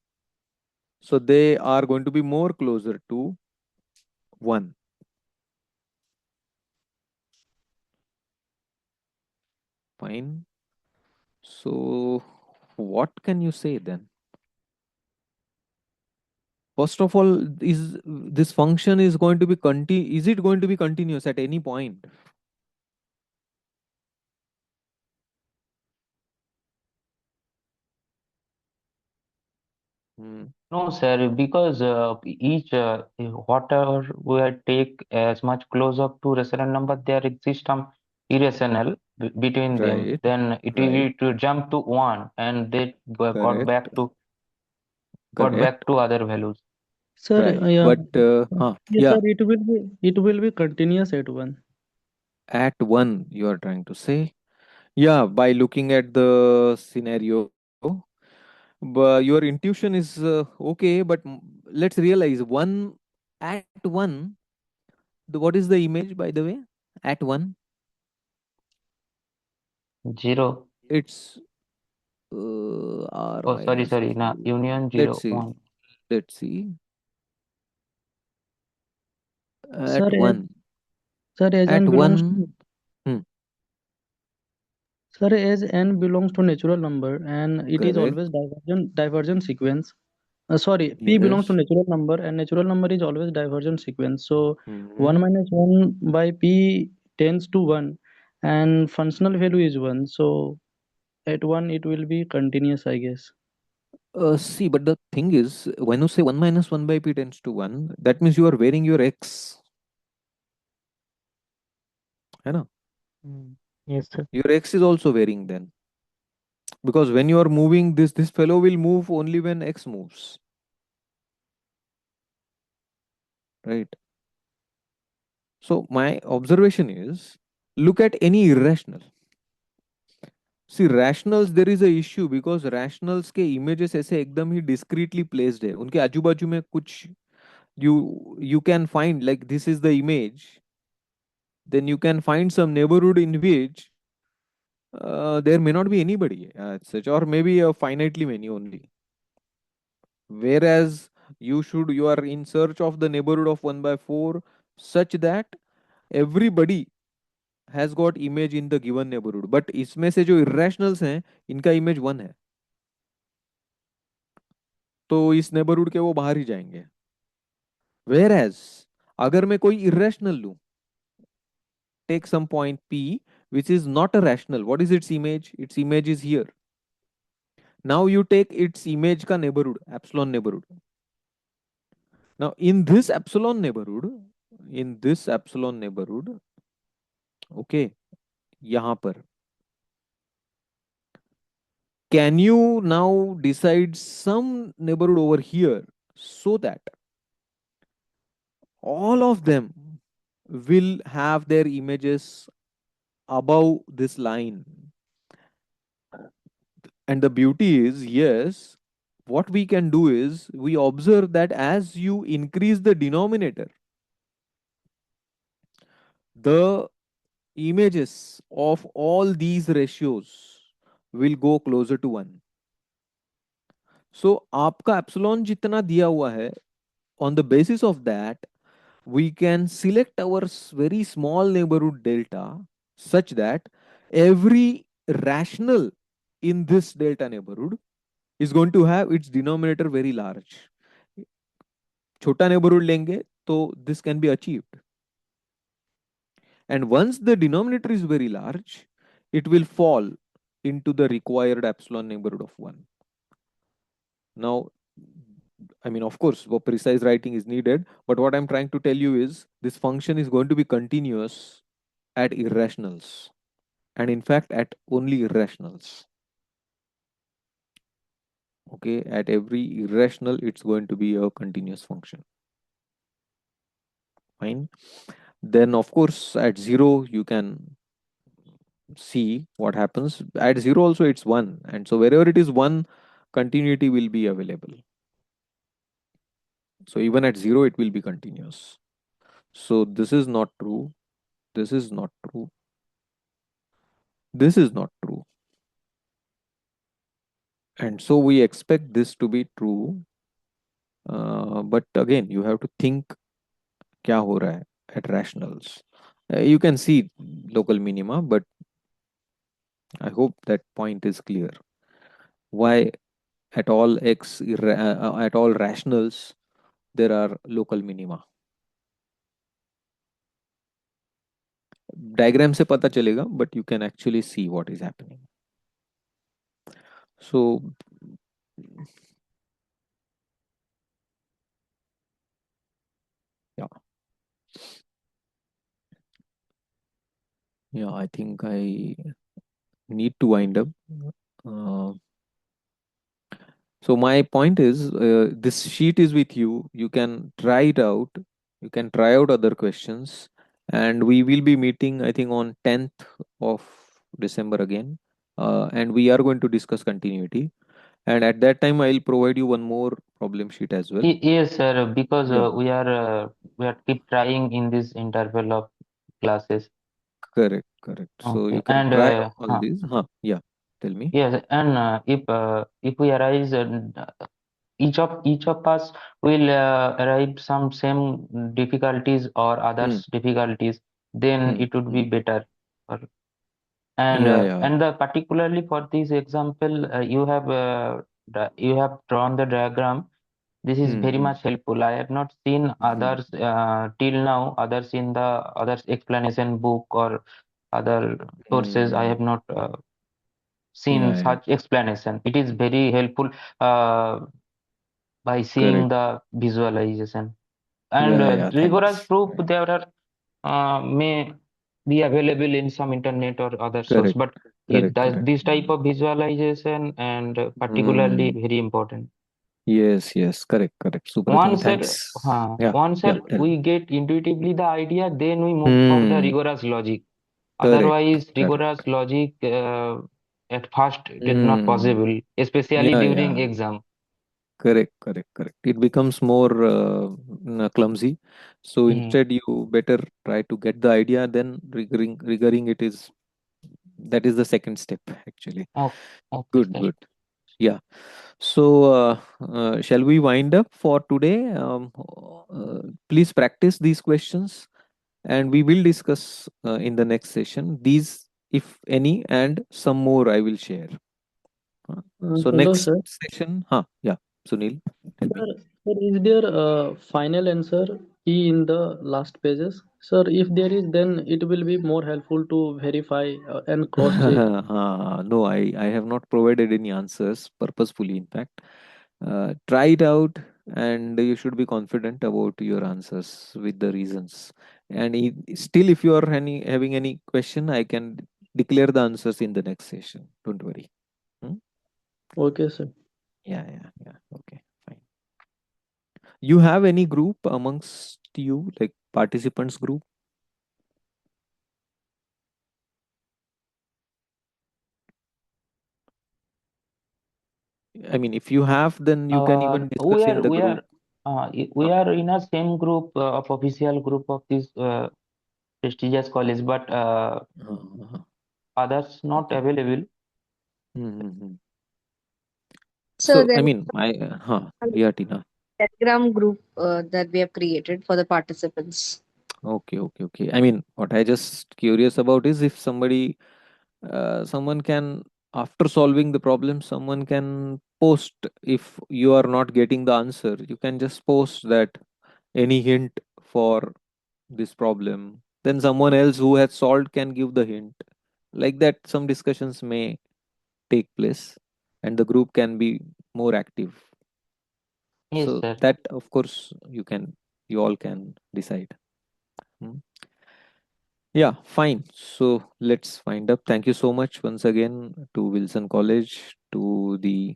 So they are going to be more closer to 1. Fine. So what can you say then? First of all, is this function is going to be is it going to be continuous at any point? Hmm. No, sir, because each whatever we take as much close up to rational number, there exists some irrational between them. Right, Then it right, will to jump to one, and they correct, got back correct, to other values. Sir, right. yeah. But Yes, yeah, sir, it will be continuous at 1. at 1, you are trying to say. Yeah, by looking at the scenario, but your intuition is okay, but let's realize 1 at 1, what is the image by the way? At 1, 0. it's r Oh, sorry, minus sorry. Now q. union Let's 0, see, 1. let's see. Sir, At 1, as at n belongs 1, to hmm, sir, as n belongs to natural number and it is correct, always divergent sequence. Sorry, p belongs to yes. natural number and natural number is always divergent sequence. So 1 Hmm. minus 1 by p tends to 1 and functional value is 1. So at 1 it will be continuous, I guess. See, but the thing is, when you say 1 minus 1 by p tends to 1, that means you are varying your x. है ना? Mm. Yes, sir. Your x is also varying then. Because when you are moving, this fellow will move only when x moves. Right? So my observation is, look at any irrational. See, rationals, there is a issue because rationals के images ऐसे एकदम ही discretely placed है. उनके आजू बाजू में कुछ you can find like this is the image. Then you can find some neighborhood in which there may not be anybody as such, or maybe finitely many only. Whereas you are in search of the neighborhood of 1 by 4 such that everybody has got image in the given neighborhood. But इसमें से जो irrationals हैं इनका image 1 है. तो इस neighborhood के वो बाहर ही जाएंगे. Whereas अगर मैं कोई irrational लूं, take some point P which is not a rational. What is its image? Its image is here. Now you take its image ka neighborhood, epsilon neighborhood. Now in this epsilon neighborhood, okay, यहाँ पर, can you now decide some neighborhood over here so that all of them will have their images above this line? And the beauty is, yes, what we can do is we observe that as you increase the denominator, the images of all these ratios will go closer to 1. सो आपका epsilon जितना दिया हुआ है, on the basis of that, we can select our very small neighborhood delta such that every rational in this delta neighborhood is going to have its denominator very large. छोटा neighborhood लेंगे तो this can be achieved. And once the denominator is very large, it will fall into the required epsilon neighborhood of 1. Now, I mean, of course, precise writing is needed, but what I'm trying to tell you is this function is going to be continuous at irrationals, and in fact, at only irrationals. Okay, at every irrational, it's going to be a continuous function. Fine. Then, of course, at 0, you can see what happens. At 0 also it's 1, and so wherever it is 1, continuity will be available. So even at 0 it will be continuous. So this is not true, this is not true, this is not true, and so we expect this to be true. But again, you have to think क्या हो रहा है at rationals. You can see local minima, but I hope that point is clear. Why at all at all rationals there are local minima. Diagram से पता चलेगा, but you can actually see what is happening. So yeah, I think I need to wind up. Uh, so my point is, this sheet is with you. You can try it out. You can try out other questions, and we will be meeting, I think, on 10th of December again, and we are going to discuss continuity. And at that time, I'll provide you one more problem sheet as well. Yes, sir, because Yeah, we are keep trying in this interval of classes. correct, correct. So Okay, you can and try all these. Huh? Yeah, tell me. yes, and if we arise, each of us will arrive some same difficulties or Hmm. others difficulties, then Hmm. it would Hmm. be better. Or- Yeah, yeah. and particularly for this example, you have drawn the diagram. This is Hmm. very Hmm. much helpful. I have not seen Hmm. others till now, others in the others explanation book or other sources. I Hmm. have not seen Yeah, yeah. such explanation. It is very helpful uh, by seeing Correct. the visualization. And Yeah, yeah. rigorous Thanks. proof there are may be available in some internet or other source, Correct. but it Correct. does Correct. this type of visualization and particularly Hmm. very important. Yes, yes. Correct. Correct. Supratim, Once sir, thanks. Yeah. once Yeah. sir, Tell me. we get intuitively the idea, then we move for the Hmm. rigorous logic. Correct. Otherwise, Correct. rigorous logic at first it is not Hmm. possible, especially Yeah, during yeah. exam. Correct. Correct. Correct. It becomes more clumsy. So Mhm. instead, you better try to get the idea. Then rigoring it is, that is the second step actually. Oh, okay, Good. sir. Good. Yeah. So, shall we wind up for today? Please practice these questions, and we will discuss in the next session. These, if any, and some more I will share. So, Hello, next sir. session, huh? Yeah, Sunil, tell me. Sir, is there a final answer key in the last pages? Sir, if there is, then it will be more helpful to verify and cross-check. No, I have not provided any answers purposefully. In fact, try it out, and you should be confident about your answers with the reasons. And still, if you are having any question, I can declare the answers in the next session. Don't worry. Hmm? Okay, sir. Yeah, yeah, yeah. Okay, fine. You have any group amongst you, like participants group? I mean, if you have, then you can even We discuss in are the we group. are we Huh? are in a same group of official group of this prestigious college, but Uh, others not okay. available. Mm-hmm. So So there I is mean, yeah, Tina. a Telegram group that we have created for the participants. Okay. I mean, what I just curious about is if someone can, after solving the problem, someone can post, if you are not getting the answer, you can just post that any hint for this problem. Then someone else who has solved can give the hint. Like that, some discussions may take place, and the group can be more active. Yes, So sir. that, of course, you all can decide. Hmm. Yeah, fine. So let's wind up. Thank you so much once again to Wilson College, to the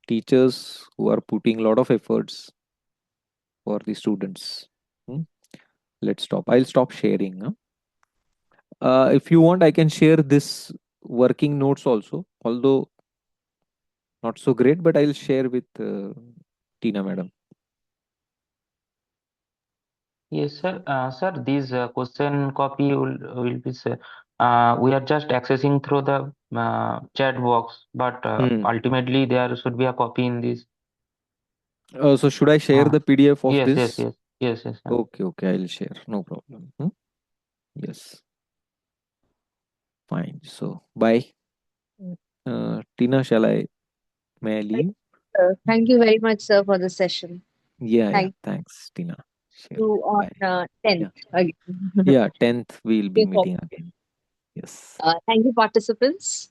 teachers who are putting a lot of efforts for the students. Hmm. Let's stop. I'll stop sharing. Huh? If you want, I can share this working notes also, although not so great, but I'll share with Tina madam. Yes, sir. Sir, this question copy will be, sir. We are just accessing through the chat box, but Hmm. ultimately there should be a copy in this. So should I share Uh, the PDF of yes, yes, this? yes, yes, yes, sir. Okay, I'll share. No problem. Hmm? Yes, fine. So bye. Tina, may I leave? Thank you very much, sir, for the session. Yeah. Thank Thanks, Tina. Sure. you on Bye. 10th Yeah. again. Yeah, 10th we'll be Looking forward. meeting again. Yes. Thank you, participants.